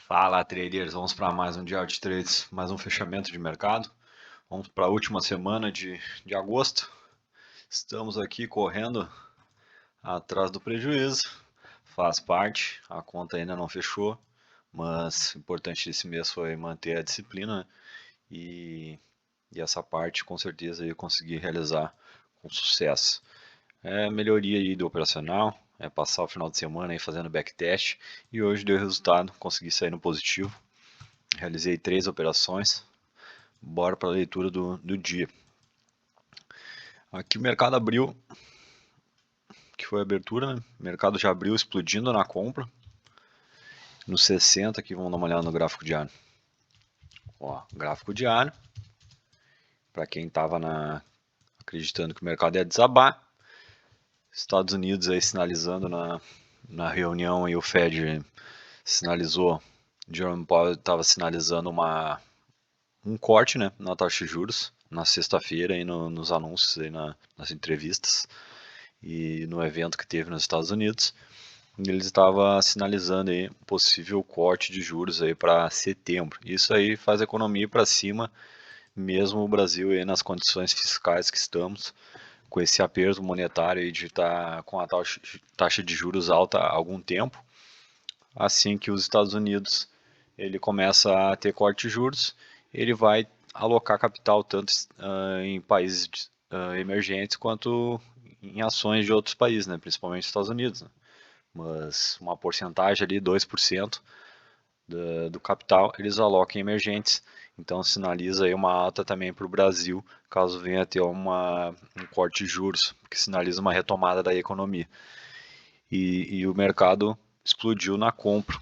Fala, traders. Vamos para mais um dia de trades, mais um fechamento de mercado. Vamos para a última semana de agosto. Estamos aqui correndo atrás do prejuízo. Faz parte, a conta ainda não fechou, mas o importante desse mês foi manter a disciplina, né? e essa parte com certeza eu consegui realizar com sucesso. É melhoria aí do operacional, é passar o final de semana aí fazendo backtest e hoje deu resultado, consegui sair no positivo. Realizei 3 operações. Bora para a leitura do dia. Aqui o mercado abriu, que foi a abertura, né? O mercado já abriu explodindo na compra. No 60 aqui, vamos dar uma olhada no gráfico diário. Ó, gráfico diário. Para quem estava acreditando que o mercado ia desabar. Estados Unidos aí sinalizando na reunião aí o Fed sinalizou, Jerome Powell estava sinalizando um corte, né, na taxa de juros na sexta-feira aí nos anúncios aí nas entrevistas e no evento que teve nos Estados Unidos. Ele estava sinalizando aí um possível corte de juros aí para setembro. Isso aí faz a economia para cima, mesmo o Brasil aí nas condições fiscais que estamos, com esse aperto monetário aí de estar com a taxa de juros alta há algum tempo. Assim que os Estados Unidos ele começa a ter corte de juros, ele vai alocar capital tanto em países emergentes quanto em ações de outros países, né? Principalmente Estados Unidos, né? Mas uma porcentagem ali, 2% do capital, eles alocam em emergentes. Então sinaliza aí uma alta também para o Brasil, caso venha a ter um corte de juros, que sinaliza uma retomada da economia. E o mercado explodiu na compra.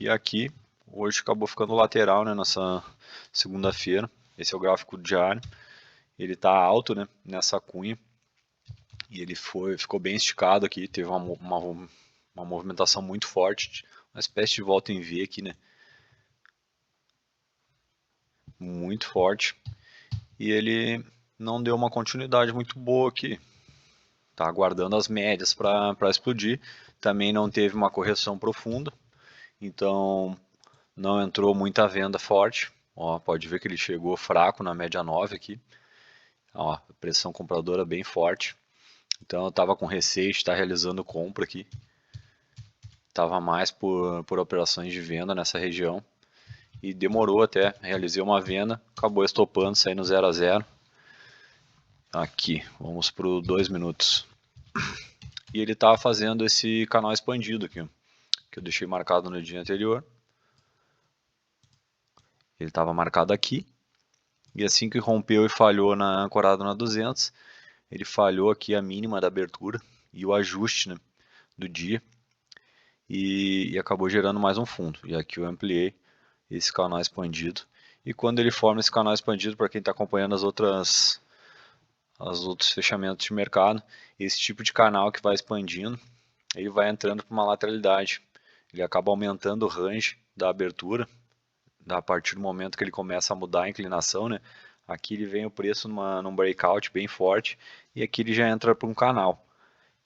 E aqui, hoje acabou ficando lateral, né, nessa segunda-feira. Esse é o gráfico diário. Ele está alto, né, nessa cunha. E ele ficou bem esticado aqui, teve uma movimentação muito forte, uma espécie de volta em V aqui, né? Muito forte. E ele não deu uma continuidade muito boa aqui. Tá aguardando as médias para explodir. Também não teve uma correção profunda. Então não entrou muita venda forte. Ó, pode ver que ele chegou fraco na média 9 aqui. Ó, pressão compradora bem forte. Então eu estava com receio de estar realizando compra aqui. Estava mais por operações de venda nessa região. E demorou até. Realizei uma venda, acabou estopando, saindo 0 a 0. Aqui, vamos para os 2 minutos. E ele estava fazendo esse canal expandido aqui, que eu deixei marcado no dia anterior. Ele estava marcado aqui. E assim que rompeu e falhou ancorado na 200, ele falhou aqui a mínima da abertura e o ajuste, né, do dia. E acabou gerando mais um fundo. E aqui eu ampliei esse canal expandido. E quando ele forma esse canal expandido, para quem está acompanhando os outros fechamentos de mercado, esse tipo de canal que vai expandindo, ele vai entrando para uma lateralidade. Ele acaba aumentando o range da abertura, a partir do momento que ele começa a mudar a inclinação, né? Aqui ele vem o preço num breakout bem forte e aqui ele já entra para um canal.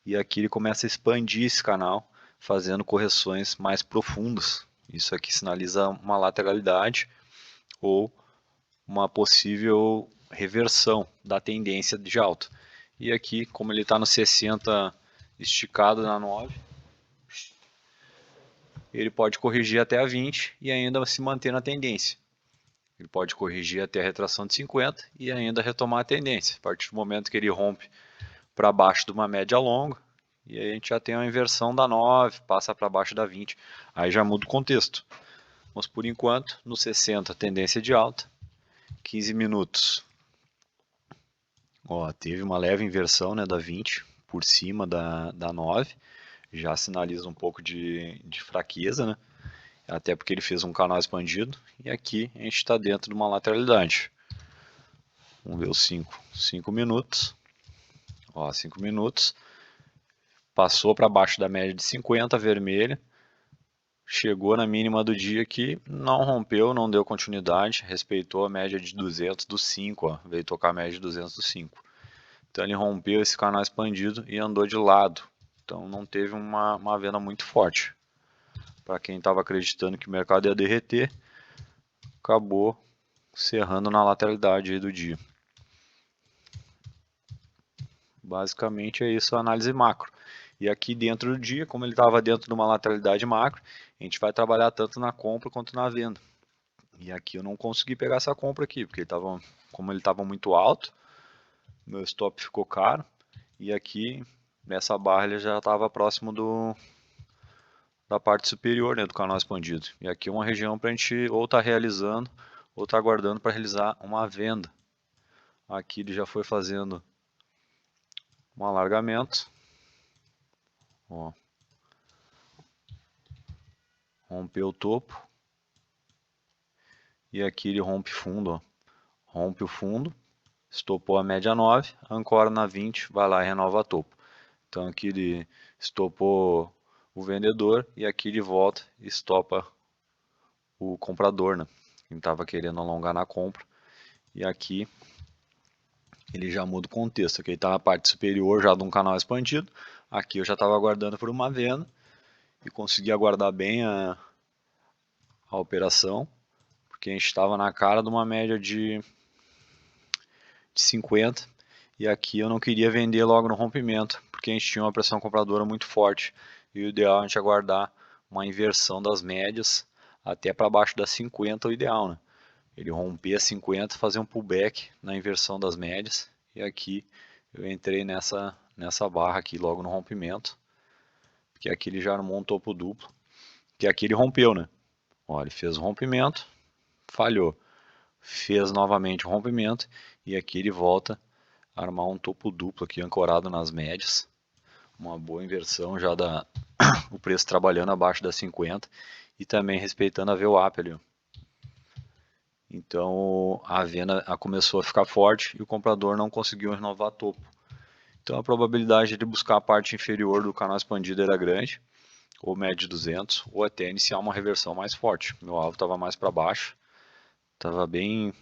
E aqui ele começa a expandir esse canal, fazendo correções mais profundas. Isso aqui sinaliza uma lateralidade ou uma possível reversão da tendência de alta. E aqui, como ele está no 60 esticado na 9, ele pode corrigir até a 20 e ainda se manter na tendência. Ele pode corrigir até a retração de 50 e ainda retomar a tendência. A partir do momento que ele rompe para baixo de uma média longa, e aí a gente já tem uma inversão da 9, passa para baixo da 20, aí já muda o contexto. Mas por enquanto, no 60, tendência de alta, 15 minutos. Ó, teve uma leve inversão, né, da 20 por cima da 9, já sinaliza um pouco de fraqueza, né? Até porque ele fez um canal expandido, e aqui a gente está dentro de uma lateralidade. Vamos ver os 5 minutos. Ó, 5 minutos. Passou para baixo da média de 50, vermelha. Chegou na mínima do dia aqui, não rompeu, não deu continuidade, respeitou a média de 200 do 5, ó, veio tocar a média de 200 do 5. Então ele rompeu esse canal expandido e andou de lado. Então não teve uma venda muito forte. para quem estava acreditando que o mercado ia derreter, acabou cerrando na lateralidade aí do dia. Basicamente é isso a análise macro. E aqui dentro do dia, como ele estava dentro de uma lateralidade macro, a gente vai trabalhar tanto na compra quanto na venda. E aqui eu não consegui pegar essa compra aqui, porque como ele estava muito alto, meu stop ficou caro. E aqui, nessa barra, ele já estava próximo da parte superior, né, do canal expandido. E aqui é uma região para a gente ou estar realizando, ou estar aguardando para realizar uma venda. Aqui ele já foi fazendo um alargamento. Ó. Rompeu o topo. E aqui ele rompe fundo, ó. Rompe o fundo, estopou a média 9, ancora na 20, vai lá e renova topo. Então aqui ele estopou o vendedor e aqui ele volta e estopa o comprador, né? Quem estava querendo alongar na compra. E aqui ele já muda o contexto. Aqui ele está na parte superior já de um canal expandido. Aqui eu já estava aguardando por uma venda e consegui aguardar bem a operação, porque a gente estava na cara de uma média de 50 e aqui eu não queria vender logo no rompimento, porque a gente tinha uma pressão compradora muito forte e o ideal é a gente aguardar uma inversão das médias até para baixo das 50, o ideal, né? Ele romper a 50, fazer um pullback na inversão das médias e aqui eu entrei nessa barra aqui logo no rompimento, porque aqui ele já armou um topo duplo, que aqui ele rompeu, né? Olha, ele fez o rompimento, falhou, fez novamente o rompimento e aqui ele volta a armar um topo duplo aqui ancorado nas médias, uma boa inversão já o preço trabalhando abaixo das 50 e também respeitando a VWAP ali. Então a venda começou a ficar forte e o comprador não conseguiu renovar topo. Então a probabilidade de buscar a parte inferior do canal expandido era grande, ou média de 200, ou até iniciar uma reversão mais forte. Meu alvo estava mais para baixo, estava bem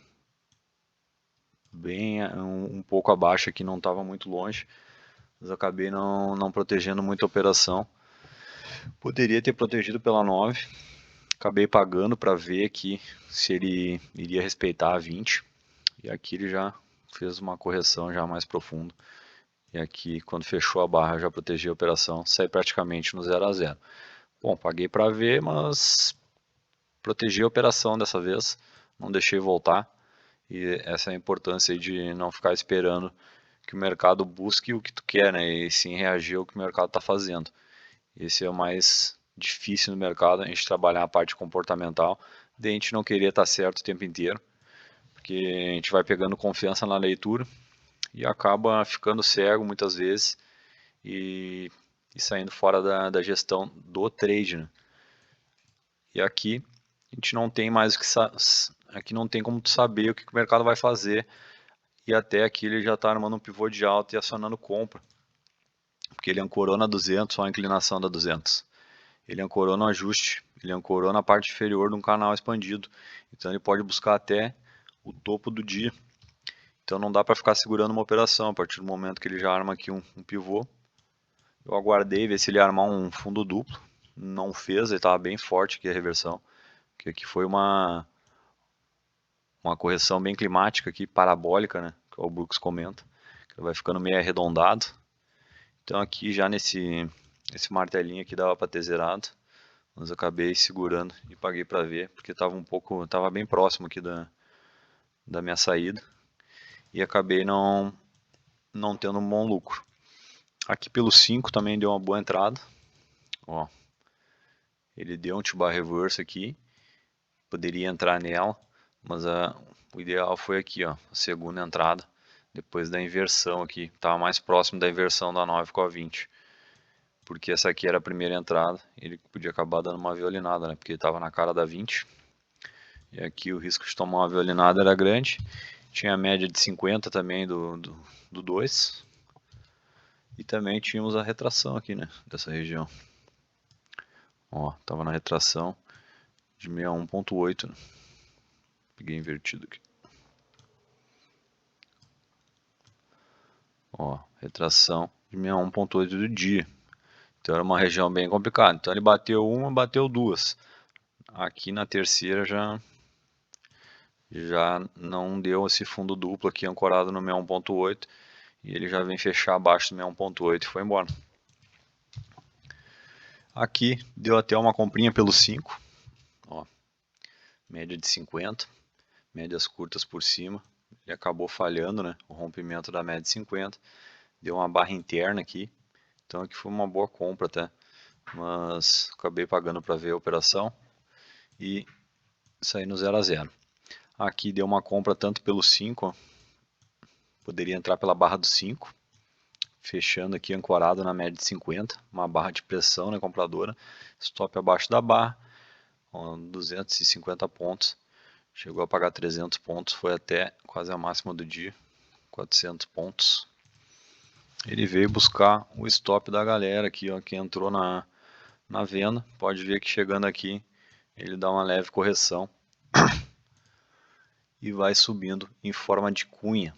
um pouco abaixo aqui, não estava muito longe, mas eu acabei não protegendo muito a operação. Poderia ter protegido pela 9, acabei pagando para ver aqui se ele iria respeitar a 20, e aqui ele já fez uma correção já mais profunda. E aqui, quando fechou a barra, eu já protegi a operação, saí praticamente no 0 a 0. Bom, paguei para ver, mas protegi a operação dessa vez, não deixei voltar. E essa é a importância aí de não ficar esperando que o mercado busque o que tu quer, né? E sim reagir ao que o mercado está fazendo. Esse é o mais difícil no mercado, a gente trabalhar a parte comportamental, de a gente não querer estar certo o tempo inteiro, porque a gente vai pegando confiança na leitura e acaba ficando cego muitas vezes e saindo fora da gestão do trade, né? E aqui a gente não tem mais o que aqui não tem como tu saber o que o mercado vai fazer e até aqui ele já está armando um pivô de alta e acionando compra, porque ele ancorou na 200, só a inclinação da 200. Ele ancorou no ajuste, ele ancorou na parte inferior de um canal expandido, então ele pode buscar até o topo do dia. Então não dá para ficar segurando uma operação a partir do momento que ele já arma aqui um pivô. Eu aguardei ver se ele ia armar um fundo duplo, não fez, ele estava bem forte aqui a reversão, que aqui foi uma correção bem climática aqui, parabólica, né, que o Brooks comenta, que ele vai ficando meio arredondado. Então aqui já esse martelinho aqui dava para ter zerado, mas eu acabei segurando e paguei para ver, porque estava bem próximo aqui da minha saída e acabei não tendo um bom lucro. Aqui pelo 5 também deu uma boa entrada, ó, ele deu um to-bar reverse aqui, poderia entrar nela, mas o ideal foi aqui, ó, a segunda entrada, depois da inversão aqui, estava mais próximo da inversão da 9 com a 20, porque essa aqui era a primeira entrada, ele podia acabar dando uma violinada, né, porque ele estava na cara da 20, e aqui o risco de tomar uma violinada era grande, tinha a média de 50 também do 2, e também tínhamos a retração aqui, né, dessa região, ó, estava na retração de 61.8, né? Peguei invertido aqui. Ó, retração de 61.8 do dia. Então era uma região bem complicada. Então ele bateu uma, bateu duas. Aqui na terceira já não deu esse fundo duplo aqui ancorado no 61.8 e ele já vem fechar abaixo do 61.8 e foi embora. Aqui deu até uma comprinha pelo 5, ó, média de 50, médias curtas por cima. Ele acabou falhando, né, o rompimento da média de 50, deu uma barra interna aqui, então aqui foi uma boa compra até, mas acabei pagando para ver a operação e saí no 0 a 0. Aqui deu uma compra tanto pelo 5, ó, poderia entrar pela barra do 5, fechando aqui ancorado na média de 50, uma barra de pressão, né, compradora, stop abaixo da barra, 250 pontos, chegou a pagar 300 pontos, foi até quase a máxima do dia, 400 pontos. Ele veio buscar o stop da galera aqui, ó, que entrou na venda, pode ver que chegando aqui ele dá uma leve correção e vai subindo em forma de cunha.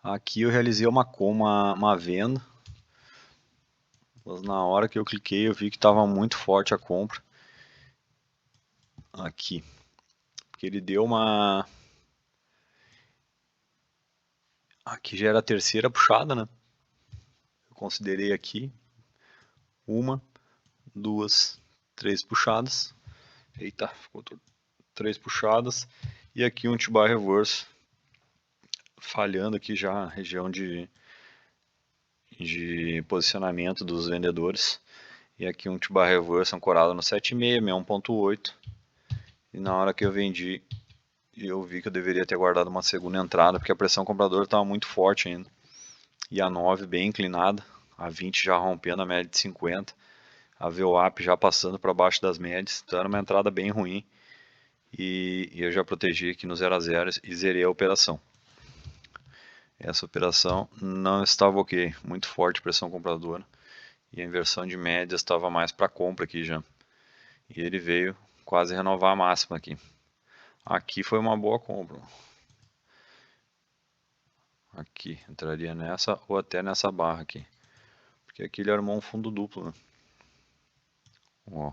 Aqui eu realizei uma venda, mas na hora que eu cliquei eu vi que estava muito forte a compra. Aqui, porque ele deu uma... Aqui já era a terceira puxada, né? Eu considerei aqui uma, duas, três puxadas. Eita, ficou tudo. 3 puxadas. E aqui um T-bar reverse, falhando aqui já a região de posicionamento dos vendedores. E aqui um T-bar reverse ancorado no 7,6, 61.8. E na hora que eu vendi, eu vi que eu deveria ter guardado uma segunda entrada, porque a pressão compradora estava muito forte ainda. E a 9 bem inclinada, a 20 já rompendo a média de 50, a VWAP já passando para baixo das médias, então era uma entrada bem ruim. E eu já protegi aqui no 0 a 0 e zerei a operação. Essa operação não estava ok, muito forte pressão compradora. E a inversão de médias estava mais para compra aqui já. E ele veio quase renovar a máxima aqui. Aqui foi uma boa compra. Aqui, entraria nessa ou até nessa barra aqui. Porque aqui ele armou um fundo duplo, né? Ó.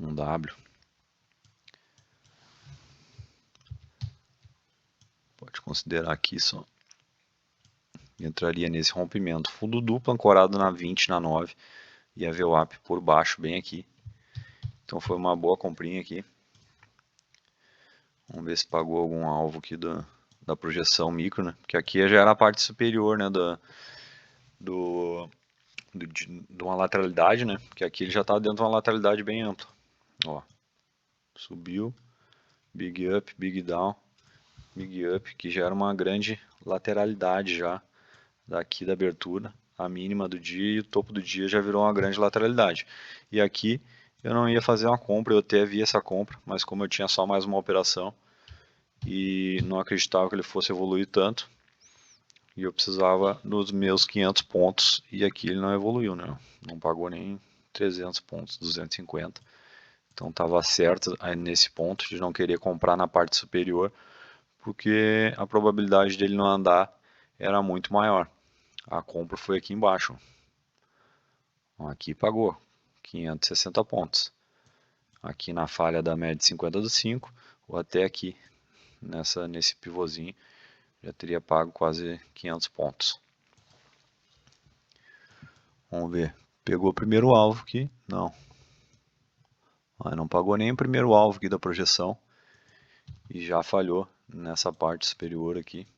Um W. Pode considerar aqui só. Entraria nesse rompimento. Fundo duplo ancorado na 20, na 9. E a VWAP por baixo, bem aqui. Então foi uma boa comprinha aqui. Vamos ver se pagou algum alvo aqui da projeção micro, né? Porque aqui já era a parte superior, né? De uma lateralidade, né? Porque aqui ele já está dentro de uma lateralidade bem ampla. Ó, subiu, big up, big down, big up, que já era uma grande lateralidade já daqui da abertura, a mínima do dia e o topo do dia já virou uma grande lateralidade. E aqui eu não ia fazer uma compra, eu até vi essa compra, mas como eu tinha só mais uma operação e não acreditava que ele fosse evoluir tanto, e eu precisava dos meus 500 pontos, e aqui ele não evoluiu, né? Não pagou nem 300 pontos, 250. Então estava certo nesse ponto de não querer comprar na parte superior, porque a probabilidade dele não andar era muito maior. A compra foi aqui embaixo. Aqui pagou 560 pontos. Aqui na falha da média de 50 do 5, ou até aqui, nesse pivôzinho, já teria pago quase 500 pontos. Vamos ver. Pegou o primeiro alvo aqui? Não. Não pagou nem o primeiro alvo aqui da projeção. E já falhou nessa parte superior aqui.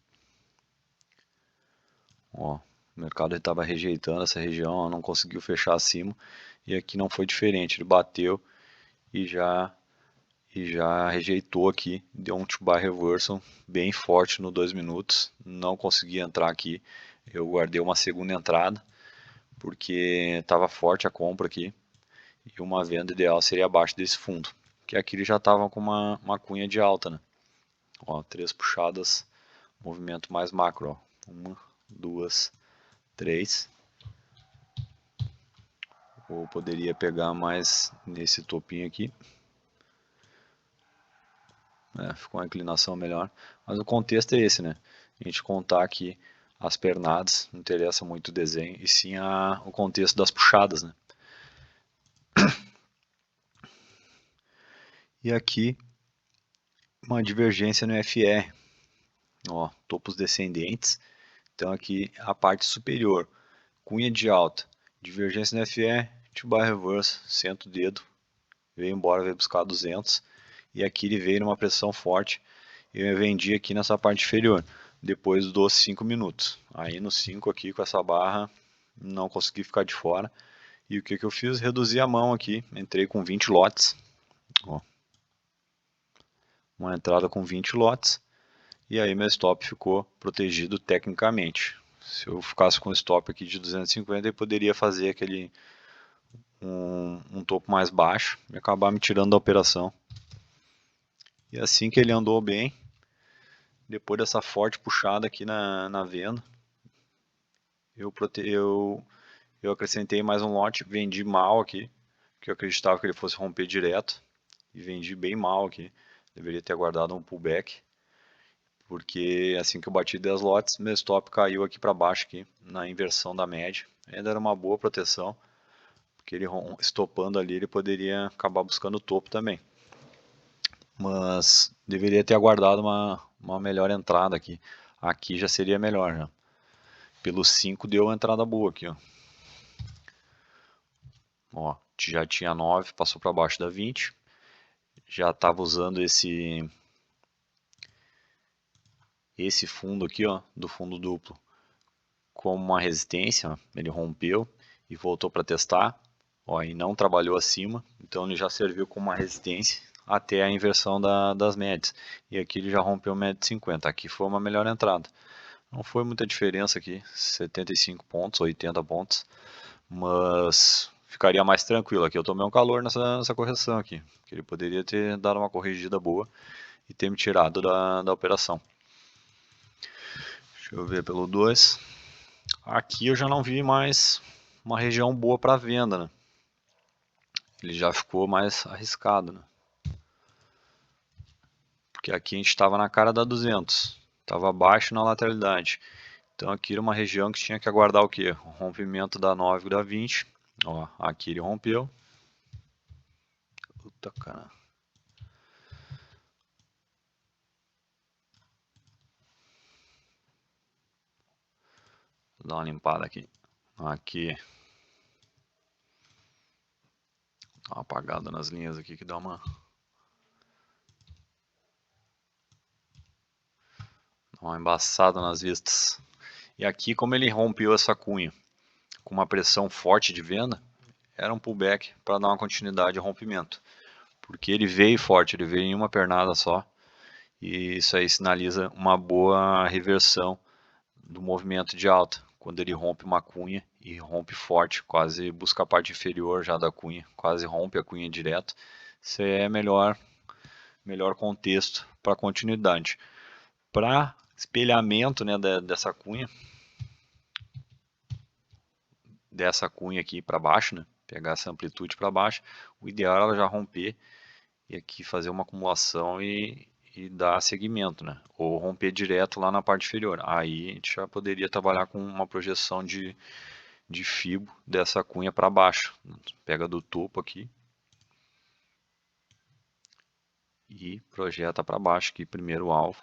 Ó, o mercado estava rejeitando essa região, não conseguiu fechar acima. E aqui não foi diferente. Ele bateu e já rejeitou aqui. Deu um T-bar reversal bem forte no 2 minutos. Não consegui entrar aqui. Eu guardei uma segunda entrada, porque estava forte a compra aqui. E uma venda ideal seria abaixo desse fundo, que aqui ele já estava com uma cunha de alta, né? Ó, 3 puxadas, movimento mais macro, ó. 1, 2, 3. Ou poderia pegar mais nesse topinho aqui. Ficou uma inclinação melhor. Mas o contexto é esse, né? A gente contar aqui as pernadas, não interessa muito o desenho, e sim o contexto das puxadas, né? E aqui, uma divergência no FR, ó, topos descendentes. Então aqui a parte superior, cunha de alta, divergência no FR, to bar reverse, senta o dedo, veio embora, veio buscar 200, e aqui ele veio numa pressão forte, eu vendi aqui nessa parte inferior, depois dos 5 minutos. Aí no 5 aqui com essa barra, não consegui ficar de fora, e o que eu fiz? Reduzi a mão aqui, entrei com 20 lotes, ó, uma entrada com 20 lotes, e aí meu stop ficou protegido tecnicamente. Se eu ficasse com o stop aqui de 250, eu poderia fazer aquele um topo mais baixo e acabar me tirando da operação. E assim que ele andou bem, depois dessa forte puxada aqui na venda, eu acrescentei mais um lote, vendi mal aqui, porque eu acreditava que ele fosse romper direto, e vendi bem mal aqui. Deveria ter aguardado um pullback, porque assim que eu bati 10 lotes, meu stop caiu aqui para baixo aqui, na inversão da média. Ainda era uma boa proteção, porque ele estopando ali, ele poderia acabar buscando o topo também. Mas deveria ter aguardado uma melhor entrada aqui. Aqui já seria melhor, já. Pelo 5 deu uma entrada boa aqui, ó. Ó, já tinha 9, passou para baixo da 20. Já estava usando esse fundo aqui, ó, do fundo duplo, como uma resistência. Ó. Ele rompeu e voltou para testar. Ó, e não trabalhou acima, então ele já serviu como uma resistência até a inversão das médias. E aqui ele já rompeu média de 50. Aqui foi uma melhor entrada. Não foi muita diferença aqui, 75 pontos, 80 pontos, mas ficaria mais tranquilo. Aqui eu tomei um calor nessa correção aqui, que ele poderia ter dado uma corrigida boa e ter me tirado da operação. Deixa eu ver pelo 2. Aqui eu já não vi mais uma região boa para venda, né? Ele já ficou mais arriscado, né? Porque aqui a gente estava na cara da 200, estava abaixo na lateralidade. Então aqui era uma região que tinha que aguardar o que? O rompimento da 9 e da 20. Ó, aqui ele rompeu. Puta, cara. Vou dar uma limpada aqui. Aqui. Dá uma apagada nas linhas aqui que dá uma embaçada nas vistas. E aqui, como ele rompeu essa cunha com uma pressão forte de venda, era um pullback para dar uma continuidade ao rompimento. Porque ele veio forte, ele veio em uma pernada só. E isso aí sinaliza uma boa reversão do movimento de alta. Quando ele rompe uma cunha e rompe forte, quase busca a parte inferior já da cunha, quase rompe a cunha direto. Isso é melhor contexto para continuidade. Para espelhamento, né, dessa cunha aqui para baixo, né, pegar essa amplitude para baixo, o ideal é ela já romper e aqui fazer uma acumulação e dar segmento, né, ou romper direto lá na parte inferior. Aí a gente já poderia trabalhar com uma projeção de fibo dessa cunha para baixo. Pega do topo aqui e projeta para baixo aqui, primeiro o alvo.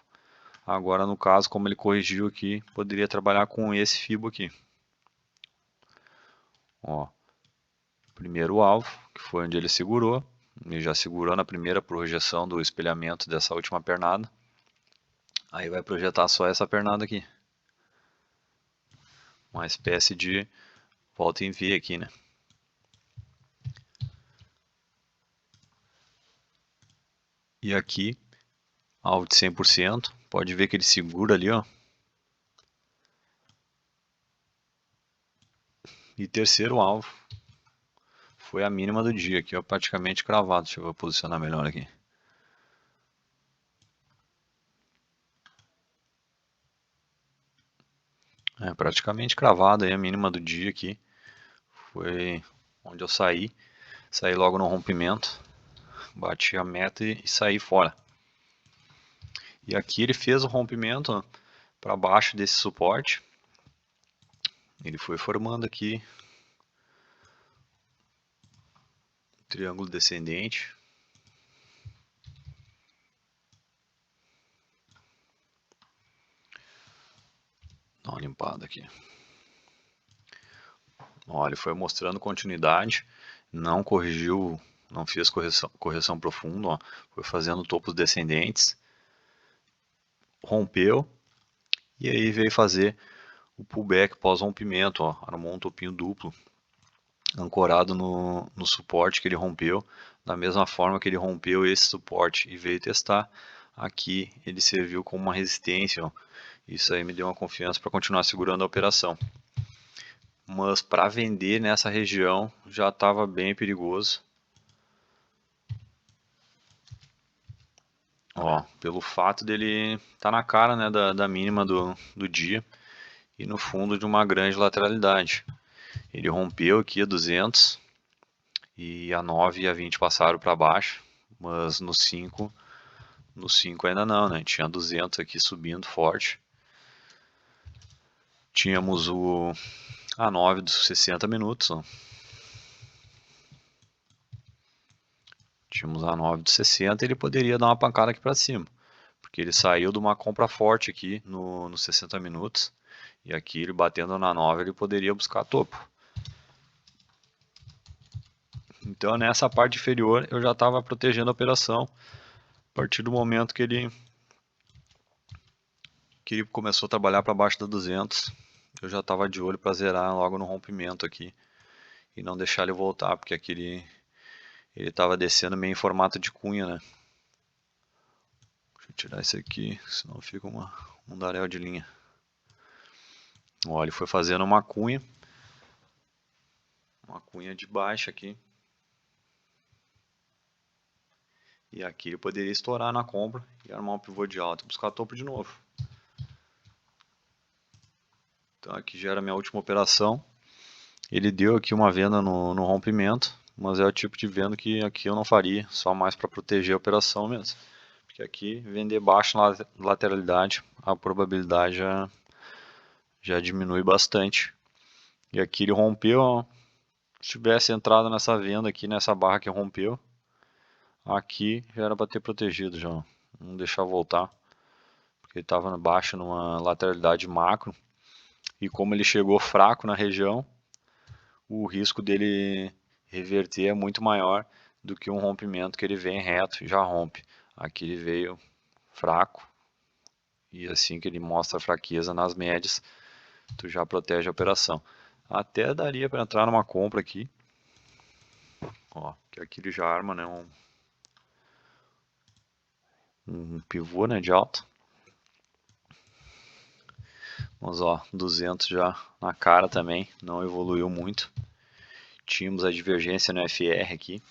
Agora no caso, como ele corrigiu aqui, poderia trabalhar com esse fibo aqui. Ó, primeiro alvo, que foi onde ele segurou. Ele já segurou na primeira projeção do espelhamento dessa última pernada. Aí vai projetar só essa pernada aqui. Uma espécie de volta em V aqui, né? E aqui, alvo de 100%. Pode ver que ele segura ali, ó. E terceiro alvo. Foi a mínima do dia aqui, ó, praticamente cravado. Deixa eu posicionar melhor aqui. É praticamente cravado aí a mínima do dia aqui. Foi onde eu saí. Saí logo no rompimento. Bati a meta e saí fora. E aqui ele fez o rompimento para baixo desse suporte. Ele foi formando aqui triângulo descendente. Dá uma limpada aqui. Olha, ele foi mostrando continuidade, não corrigiu, não fez correção profunda, ó, foi fazendo topos descendentes, rompeu e aí veio fazer o pullback pós-rompimento, ó, armou um topinho duplo, ancorado no suporte que ele rompeu, da mesma forma que ele rompeu esse suporte e veio testar, aqui ele serviu como uma resistência, ó. Isso aí me deu uma confiança para continuar segurando a operação. Mas para vender nessa região já estava bem perigoso. Ó, pelo fato dele tá na cara, né, da mínima do dia e no fundo de uma grande lateralidade. Ele rompeu aqui a 200 e a 9 e a 20 passaram para baixo, mas no 5 ainda não, né? Tinha 200 aqui subindo forte. Tínhamos a 9 dos 60 minutos, ó. Tínhamos a 9 dos 60 e ele poderia dar uma pancada aqui para cima, porque ele saiu de uma compra forte aqui nos 60 minutos e aqui ele batendo na 9 ele poderia buscar topo. Então nessa parte inferior eu já estava protegendo a operação a partir do momento que ele começou a trabalhar para baixo da 200. Eu já estava de olho para zerar logo no rompimento aqui e não deixar ele voltar, porque aqui ele estava descendo meio em formato de cunha, né? Deixa eu tirar isso aqui, senão fica um mundaréu de linha. Olha, ele foi fazendo uma cunha de baixa aqui. E aqui ele poderia estourar na compra e armar um pivô de alta e buscar topo de novo. Então aqui já era a minha última operação. Ele deu aqui uma venda no rompimento, mas é o tipo de venda que aqui eu não faria, só mais para proteger a operação mesmo. Porque aqui vender baixo na lateralidade, a probabilidade já diminui bastante. E aqui ele rompeu, ó, se tivesse entrado nessa venda aqui, nessa barra que rompeu, aqui já era para ter protegido já, não deixar voltar, porque ele estava baixo numa lateralidade macro, e como ele chegou fraco na região, o risco dele reverter é muito maior do que um rompimento que ele vem reto e já rompe. Aqui ele veio fraco, e assim que ele mostra fraqueza nas médias, tu já protege a operação. Até daria para entrar numa compra aqui, ó, que aqui ele já arma, né, um pivô, né, de alta. Mas ó, 200 já na cara também, não evoluiu muito. Tínhamos a divergência no FR aqui,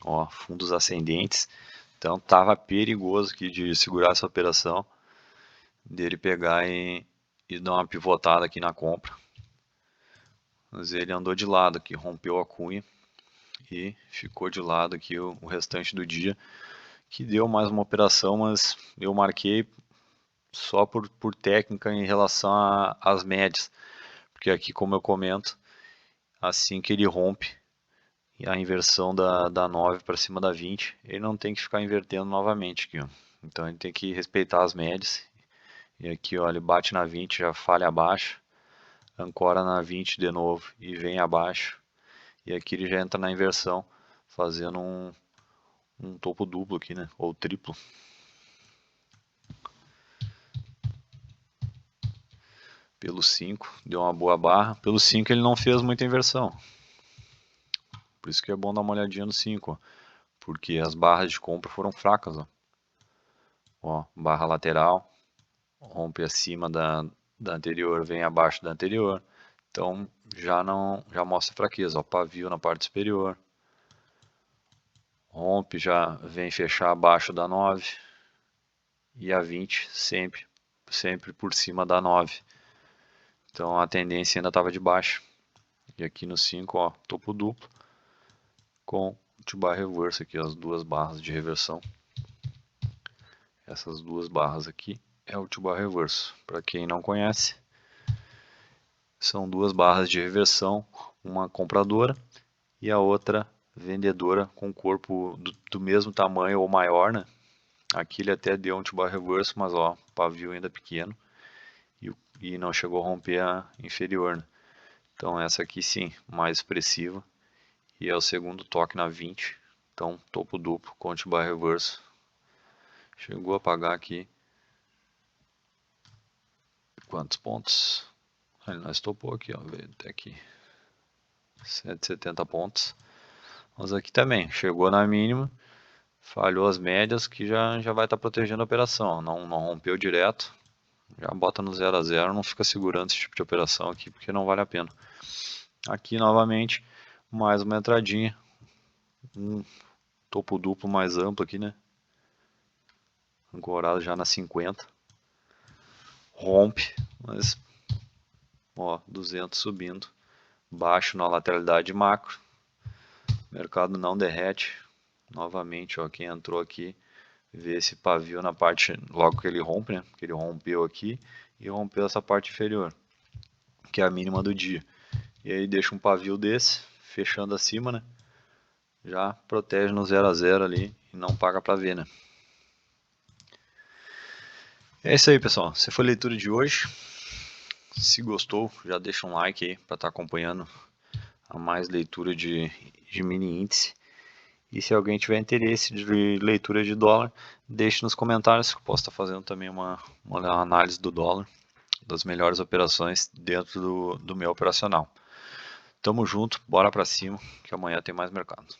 ó, fundos ascendentes. Então tava perigoso aqui de segurar essa operação, dele pegar e dar uma pivotada aqui na compra. Mas ele andou de lado aqui, rompeu a cunha e ficou de lado aqui o restante do dia, que deu mais uma operação, mas eu marquei só por técnica em relação às médias, porque aqui, como eu comento, assim que ele rompe a inversão da 9 para cima da 20, ele não tem que ficar invertendo novamente aqui, ó. Então ele tem que respeitar as médias, e aqui ó, ele bate na 20, já falha abaixo, ancora na 20 de novo e vem abaixo, e aqui ele já entra na inversão, fazendo um topo duplo aqui, né, ou triplo. Pelo 5, deu uma boa barra. Pelo 5 ele não fez muita inversão. Por isso que é bom dar uma olhadinha no 5, porque as barras de compra foram fracas. Ó, barra lateral, rompe acima da anterior, vem abaixo da anterior. Então já mostra fraqueza. Ó, pavio na parte superior. Rompe, já vem fechar abaixo da 9. E a 20 sempre por cima da 9. Então a tendência ainda estava de baixo. E aqui no 5, ó, topo duplo com T-bar reverse aqui, as duas barras de reversão. Essas duas barras aqui é o T-bar reverso. Para quem não conhece, São duas barras de reversão, uma compradora e a outra vendedora com corpo do mesmo tamanho ou maior, né? Aqui ele até deu um to-bar reverso, mas ó, pavio ainda pequeno e não chegou a romper a inferior, né? Então essa aqui sim, mais expressiva e é o segundo toque na 20. Então topo duplo com to-bar reverso. Chegou a pagar aqui quantos pontos? Ele não estopou aqui, ó, veio até aqui 170 pontos. Mas aqui também, chegou na mínima, falhou as médias, que já vai estar protegendo a operação, ó. Não rompeu direto, já bota no 0 a 0, não fica segurando esse tipo de operação aqui, porque não vale a pena. Aqui novamente, mais uma entradinha, um topo duplo mais amplo aqui, né? Ancorado já na 50, rompe, mas ó, 200 subindo, baixo na lateralidade macro, mercado não derrete. Novamente, ó, quem entrou aqui vê esse pavio na parte, logo que ele rompe, né? Que ele rompeu aqui e rompeu essa parte inferior, que é a mínima do dia. E aí deixa um pavio desse, fechando acima, né? Já protege no 0 a 0 ali e não paga para ver, né? É isso aí, pessoal. Essa foi a leitura de hoje. Se gostou, já deixa um like aí para estar acompanhando a mais leitura de mini índice. E se alguém tiver interesse de leitura de dólar, deixe nos comentários que eu posso estar fazendo também uma análise do dólar, das melhores operações dentro do meu operacional. Tamo junto, bora pra cima, que amanhã tem mais mercado.